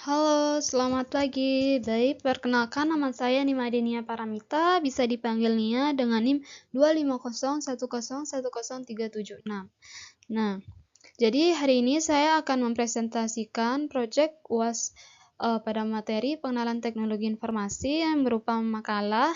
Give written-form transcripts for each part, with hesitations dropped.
Halo, selamat pagi. Baik, perkenalkan nama saya Nima Denia Paramita, bisa dipanggil Nia dengan NIM 250101037. Nah, jadi hari ini saya akan mempresentasikan proyek UAS pada materi pengenalan teknologi informasi yang berupa makalah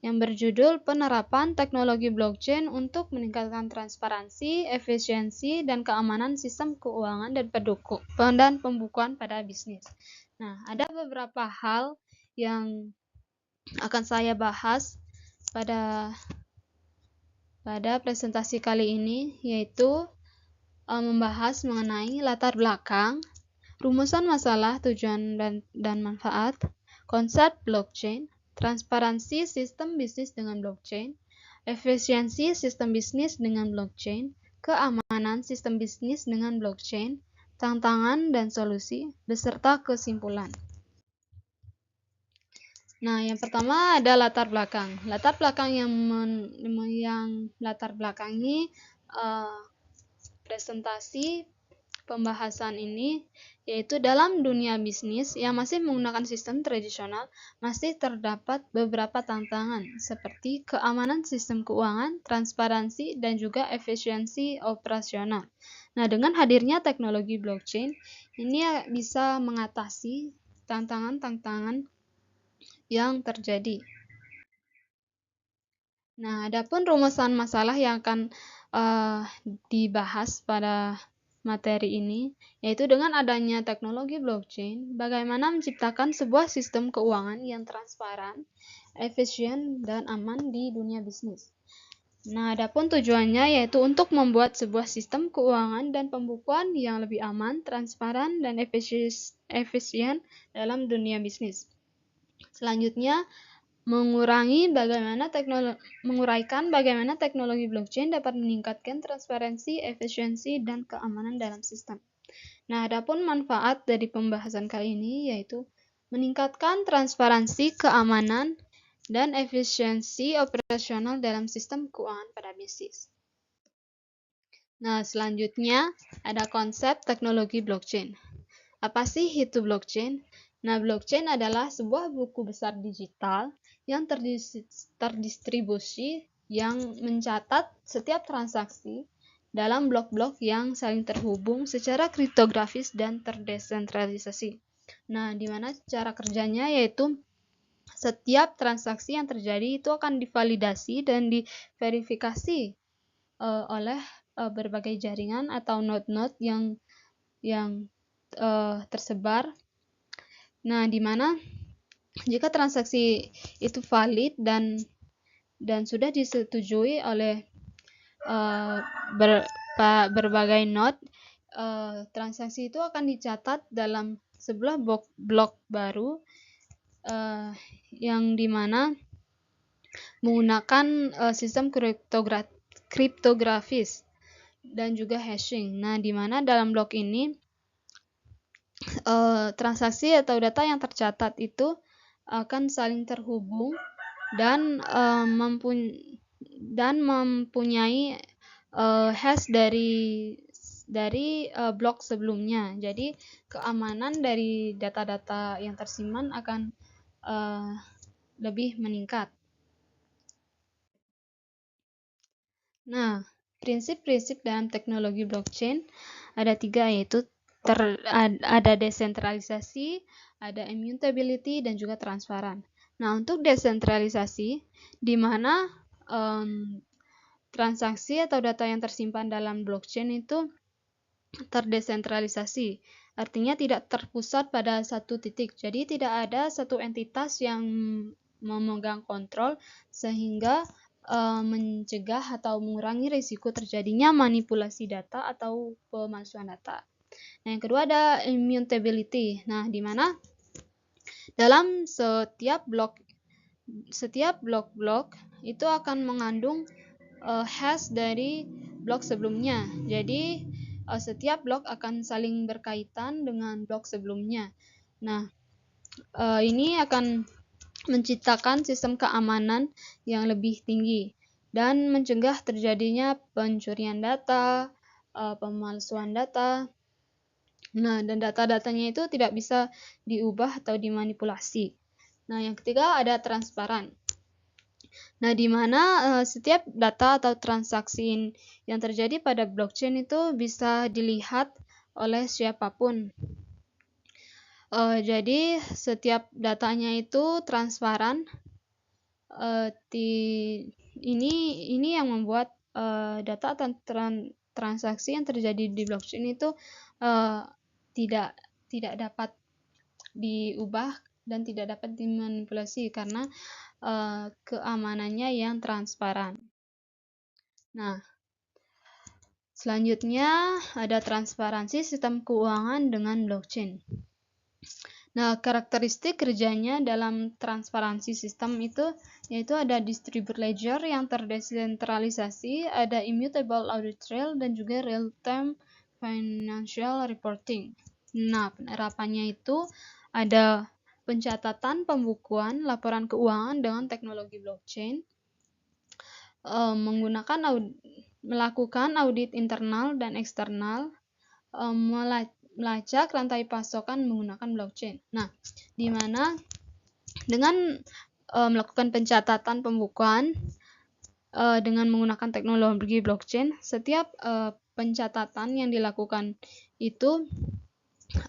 yang berjudul Penerapan Teknologi Blockchain untuk Meningkatkan Transparansi, Efisiensi, dan Keamanan Sistem Keuangan dan Pembukuan pada Bisnis. Nah, ada beberapa hal yang akan saya bahas pada presentasi kali ini, yaitu membahas mengenai latar belakang, rumusan masalah, tujuan dan manfaat, konsep blockchain, transparansi sistem bisnis dengan blockchain, efisiensi sistem bisnis dengan blockchain, keamanan sistem bisnis dengan blockchain, tantangan dan solusi, beserta kesimpulan. Nah, yang pertama ada latar belakang. Latar belakang yang latar belakangi presentasi pembahasan ini, yaitu dalam dunia bisnis yang masih menggunakan sistem tradisional, masih terdapat beberapa tantangan seperti keamanan sistem keuangan, transparansi, dan juga efisiensi operasional. Nah, dengan hadirnya teknologi blockchain, ini bisa mengatasi tantangan-tantangan yang terjadi. Nah, adapun rumusan masalah yang akan dibahas pada materi ini, yaitu dengan adanya teknologi blockchain, bagaimana menciptakan sebuah sistem keuangan yang transparan, efisien, dan aman di dunia bisnis. Nah, adapun tujuannya yaitu untuk membuat sebuah sistem keuangan dan pembukuan yang lebih aman, transparan, dan efisien dalam dunia bisnis. Selanjutnya, menguraikan bagaimana teknologi blockchain dapat meningkatkan transparansi, efisiensi, dan keamanan dalam sistem. Nah, adapun manfaat dari pembahasan kali ini yaitu meningkatkan transparansi, keamanan, dan efisiensi operasional dalam sistem keuangan pada bisnis. Nah, selanjutnya ada konsep teknologi blockchain. Apa sih itu blockchain? Nah, blockchain adalah sebuah buku besar digital yang terdistribusi yang mencatat setiap transaksi dalam blok-blok yang saling terhubung secara kriptografis dan terdesentralisasi. Nah, di mana cara kerjanya yaitu setiap transaksi yang terjadi itu akan divalidasi dan diverifikasi oleh berbagai jaringan atau node-node yang tersebar. Nah, di mana jika transaksi itu valid dan sudah disetujui oleh berbagai node, transaksi itu akan dicatat dalam sebuah blok baru yang dimana menggunakan sistem kriptografis dan juga hashing. Nah, di mana dalam blok ini transaksi atau data yang tercatat itu akan saling terhubung dan mempunyai hash dari blok sebelumnya. Jadi keamanan dari data-data yang tersimpan akan lebih meningkat. Nah, prinsip-prinsip dalam teknologi blockchain ada 3, yaitu ada desentralisasi, ada immutability, dan juga transparan. Nah, untuk desentralisasi, di mana transaksi atau data yang tersimpan dalam blockchain itu terdesentralisasi. Artinya tidak terpusat pada satu titik. Jadi tidak ada satu entitas yang memegang kontrol sehingga mencegah atau mengurangi risiko terjadinya manipulasi data atau pemalsuan data. Nah, yang kedua ada immutability. Nah, di mana dalam setiap blok itu akan mengandung hash dari blok sebelumnya. Jadi setiap blok akan saling berkaitan dengan blok sebelumnya. Nah, ini akan menciptakan sistem keamanan yang lebih tinggi dan mencegah terjadinya pencurian data, pemalsuan data. Nah, dan data-datanya itu tidak bisa diubah atau dimanipulasi. Nah, yang ketiga ada transparan. Nah, di mana setiap data atau transaksi yang terjadi pada blockchain itu bisa dilihat oleh siapapun. Jadi setiap datanya itu transparan. Ini yang membuat data atau transaksi yang terjadi di blockchain itu tidak dapat diubah dan tidak dapat dimanipulasi karena keamanannya yang transparan. Nah, selanjutnya ada transparansi sistem keuangan dengan blockchain. Nah, karakteristik kerjanya dalam transparansi sistem itu yaitu ada distributed ledger yang terdesentralisasi, ada immutable audit trail, dan juga real-time financial reporting. Nah, penerapannya itu ada pencatatan, pembukuan, laporan keuangan dengan teknologi blockchain, melakukan audit internal dan eksternal, melacak rantai pasokan menggunakan blockchain. Nah, di mana dengan melakukan pencatatan pembukuan dengan menggunakan teknologi blockchain, setiap pencatatan yang dilakukan itu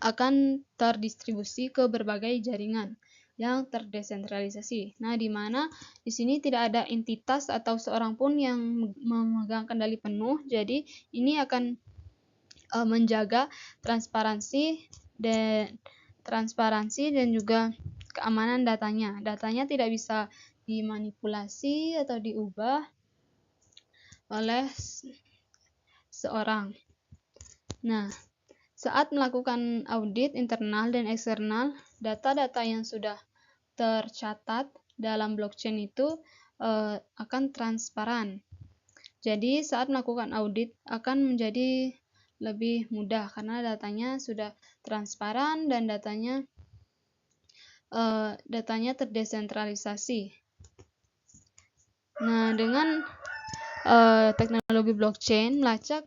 akan terdistribusi ke berbagai jaringan yang terdesentralisasi. Nah, di mana di sini tidak ada entitas atau seorang pun yang memegang kendali penuh. Jadi, ini akan menjaga transparansi dan juga keamanan datanya. Datanya tidak bisa dimanipulasi atau diubah oleh seorang. Nah, saat melakukan audit internal dan eksternal, data-data yang sudah tercatat dalam blockchain itu akan transparan. Jadi, saat melakukan audit akan menjadi lebih mudah karena datanya sudah transparan dan datanya terdesentralisasi. Nah, dengan teknologi blockchain, melacak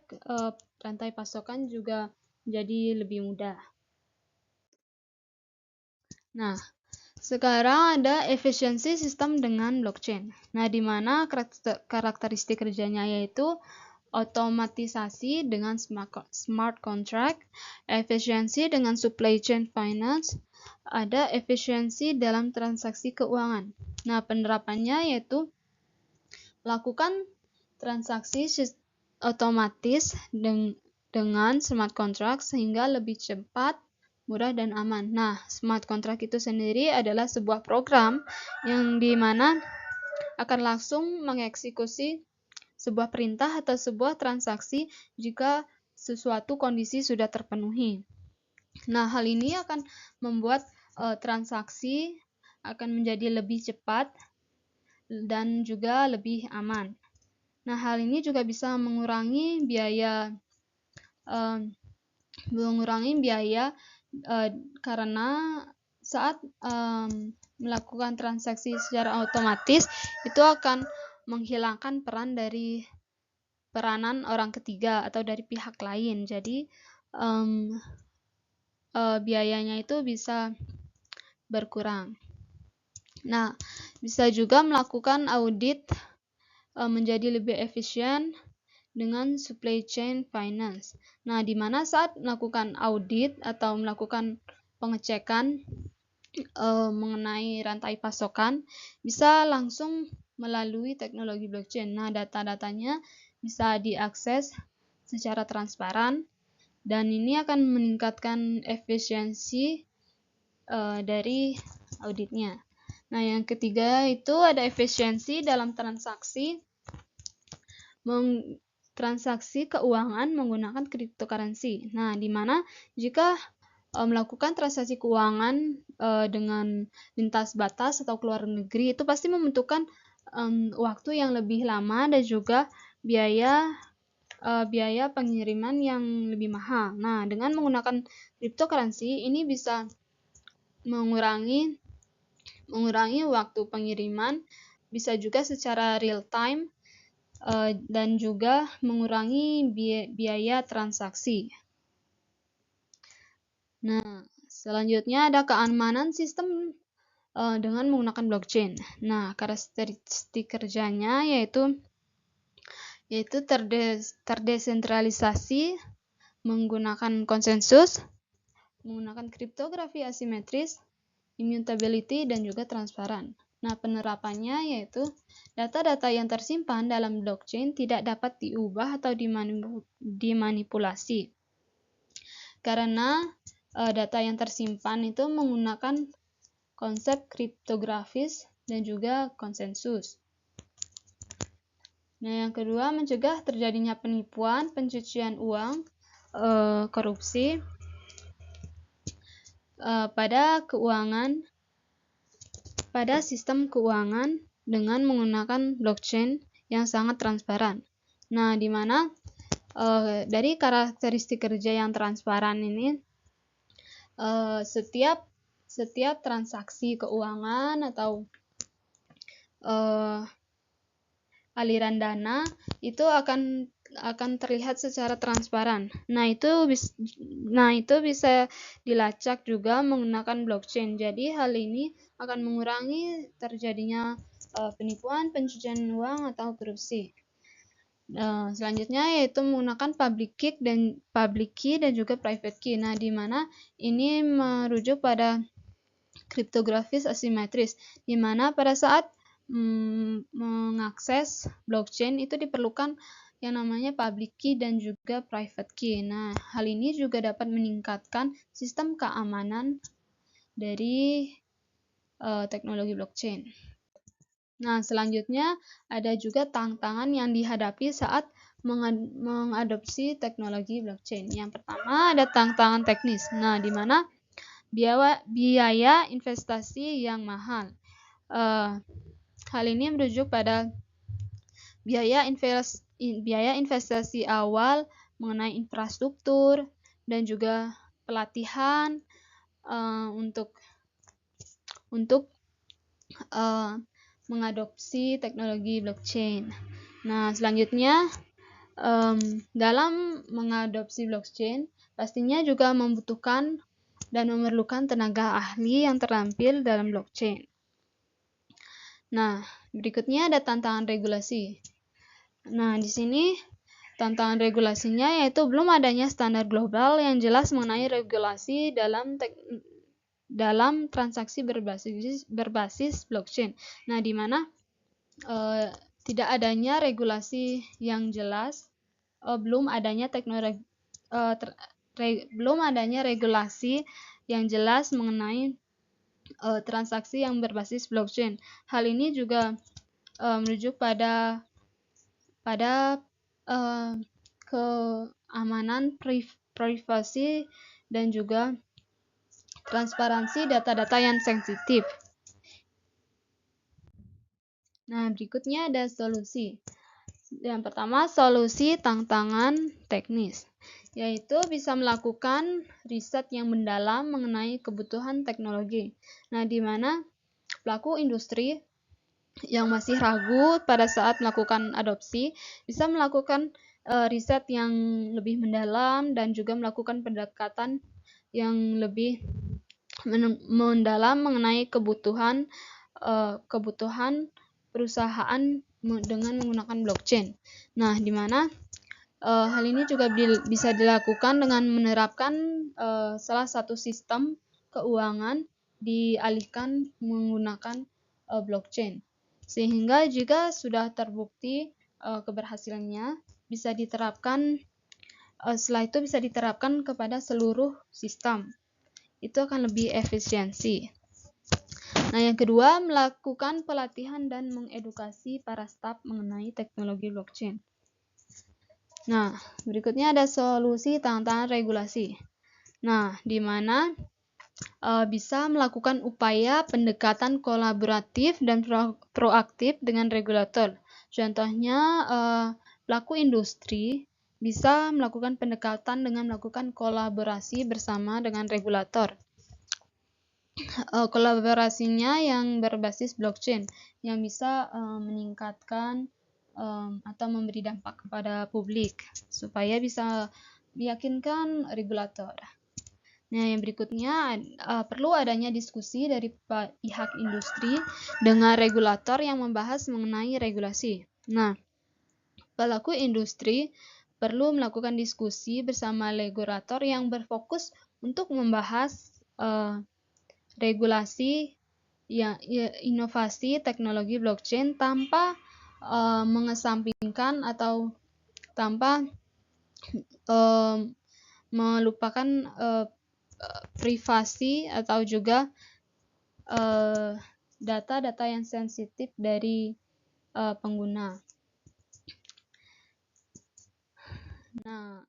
rantai pasokan juga menjadi lebih mudah. Nah, sekarang ada efisiensi sistem dengan blockchain. Nah, di mana karakteristik kerjanya yaitu otomatisasi dengan smart contract, efisiensi dengan supply chain finance, ada efisiensi dalam transaksi keuangan. Nah, penerapannya yaitu lakukan transaksi otomatis dengan smart contract sehingga lebih cepat, murah, dan aman. Nah, smart contract itu sendiri adalah sebuah program yang dimana akan langsung mengeksekusi sebuah perintah atau sebuah transaksi jika sesuatu kondisi sudah terpenuhi. Nah, hal ini akan membuat transaksi akan menjadi lebih cepat dan juga lebih aman. Nah, hal ini juga bisa mengurangi biaya karena saat melakukan transaksi secara otomatis itu akan menghilangkan peranan orang ketiga atau dari pihak lain. Jadi biayanya itu bisa berkurang. Nah, bisa juga melakukan audit menjadi lebih efisien dengan supply chain finance. Nah, di mana saat melakukan audit atau melakukan pengecekan mengenai rantai pasokan bisa langsung melalui teknologi blockchain. Nah, data-datanya bisa diakses secara transparan dan ini akan meningkatkan efisiensi dari auditnya. Nah, yang ketiga itu ada efisiensi dalam transaksi keuangan menggunakan cryptocurrency. Nah, di mana jika melakukan transaksi keuangan dengan lintas batas atau keluar negeri itu pasti membutuhkan waktu yang lebih lama dan juga biaya pengiriman yang lebih mahal. Nah, dengan menggunakan cryptocurrency ini bisa mengurangi waktu pengiriman, bisa juga secara real time dan juga mengurangi biaya transaksi. Nah, selanjutnya ada keamanan sistem dengan menggunakan blockchain. Nah, karakteristik kerjanya yaitu terdesentralisasi, menggunakan konsensus, menggunakan kriptografi asimetris, immutability, dan juga transparan. Nah, penerapannya yaitu data-data yang tersimpan dalam blockchain tidak dapat diubah atau dimanipulasi. Karena data yang tersimpan itu menggunakan konsep kriptografis dan juga konsensus. Nah, yang kedua, mencegah terjadinya penipuan, pencucian uang, korupsi pada sistem keuangan dengan menggunakan blockchain yang sangat transparan. Nah, di mana dari karakteristik kerja yang transparan ini, setiap transaksi keuangan atau aliran dana itu akan terlihat secara transparan. Nah, itu bisa dilacak juga menggunakan blockchain. Jadi, hal ini akan mengurangi terjadinya penipuan, pencucian uang, atau korupsi. Selanjutnya yaitu menggunakan public key dan juga private key. Nah, di mana ini merujuk pada kriptografis asimetris, di mana pada saat mengakses blockchain itu diperlukan yang namanya public key dan juga private key. Nah, hal ini juga dapat meningkatkan sistem keamanan dari teknologi blockchain. Nah, selanjutnya ada juga tantangan yang dihadapi saat mengadopsi teknologi blockchain. Yang pertama ada tantangan teknis. Nah, di mana biaya investasi yang mahal. Hal ini merujuk pada biaya investasi awal mengenai infrastruktur dan juga pelatihan untuk mengadopsi teknologi blockchain. Nah, selanjutnya dalam mengadopsi blockchain pastinya juga membutuhkan dan memerlukan tenaga ahli yang terampil dalam blockchain. Nah, berikutnya ada tantangan regulasi. Nah, di sini tantangan regulasinya yaitu belum adanya standar global yang jelas mengenai regulasi dalam transaksi berbasis blockchain. Nah, di mana tidak adanya regulasi yang jelas, belum adanya regulasi yang jelas mengenai transaksi yang berbasis blockchain. Hal ini juga merujuk pada keamanan privasi dan juga transparansi data-data yang sensitif. Nah, berikutnya ada solusi. Yang pertama, solusi tantangan teknis, yaitu bisa melakukan riset yang mendalam mengenai kebutuhan teknologi. Nah, di mana pelaku industri yang masih ragu pada saat melakukan adopsi bisa melakukan riset yang lebih mendalam dan juga melakukan pendekatan yang lebih mendalam mengenai kebutuhan perusahaan dengan menggunakan blockchain. Nah, di mana hal ini juga bisa dilakukan dengan menerapkan salah satu sistem keuangan dialihkan menggunakan blockchain. Sehingga jika sudah terbukti keberhasilannya, setelah itu bisa diterapkan kepada seluruh sistem. Itu akan lebih efisiensi. Nah, yang kedua, melakukan pelatihan dan mengedukasi para staf mengenai teknologi blockchain. Nah, berikutnya ada solusi tantangan regulasi. Nah, di mana bisa melakukan upaya pendekatan kolaboratif dan proaktif dengan regulator. Contohnya, pelaku industri bisa melakukan pendekatan dengan melakukan kolaborasi bersama dengan regulator. Kolaborasinya yang berbasis blockchain yang bisa meningkatkan atau memberi dampak kepada publik supaya bisa meyakinkan regulator. Nah, yang berikutnya perlu adanya diskusi dari pihak industri dengan regulator yang membahas mengenai regulasi. Nah, pelaku industri perlu melakukan diskusi bersama regulator yang berfokus untuk membahas regulasi inovasi teknologi blockchain tanpa mengesampingkan atau tanpa melupakan privasi atau juga data-data yang sensitif dari pengguna. Nah,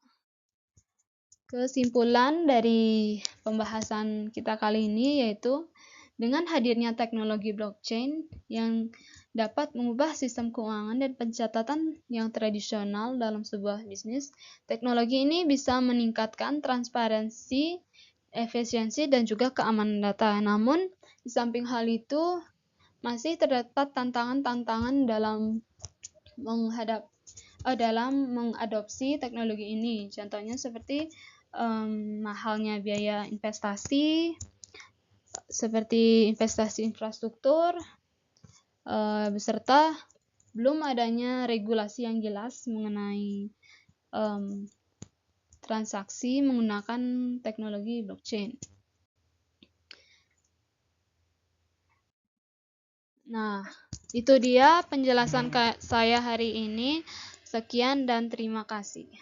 kesimpulan dari pembahasan kita kali ini yaitu dengan hadirnya teknologi blockchain yang dapat mengubah sistem keuangan dan pencatatan yang tradisional dalam sebuah bisnis, teknologi ini bisa meningkatkan transparansi, efisiensi, dan juga keamanan data. Namun, di samping hal itu, masih terdapat tantangan-tantangan dalam mengadopsi teknologi ini. Contohnya seperti mahalnya biaya investasi, seperti investasi infrastruktur, beserta belum adanya regulasi yang jelas mengenai transaksi menggunakan teknologi blockchain. Nah, itu dia penjelasan saya hari ini. Sekian dan terima kasih.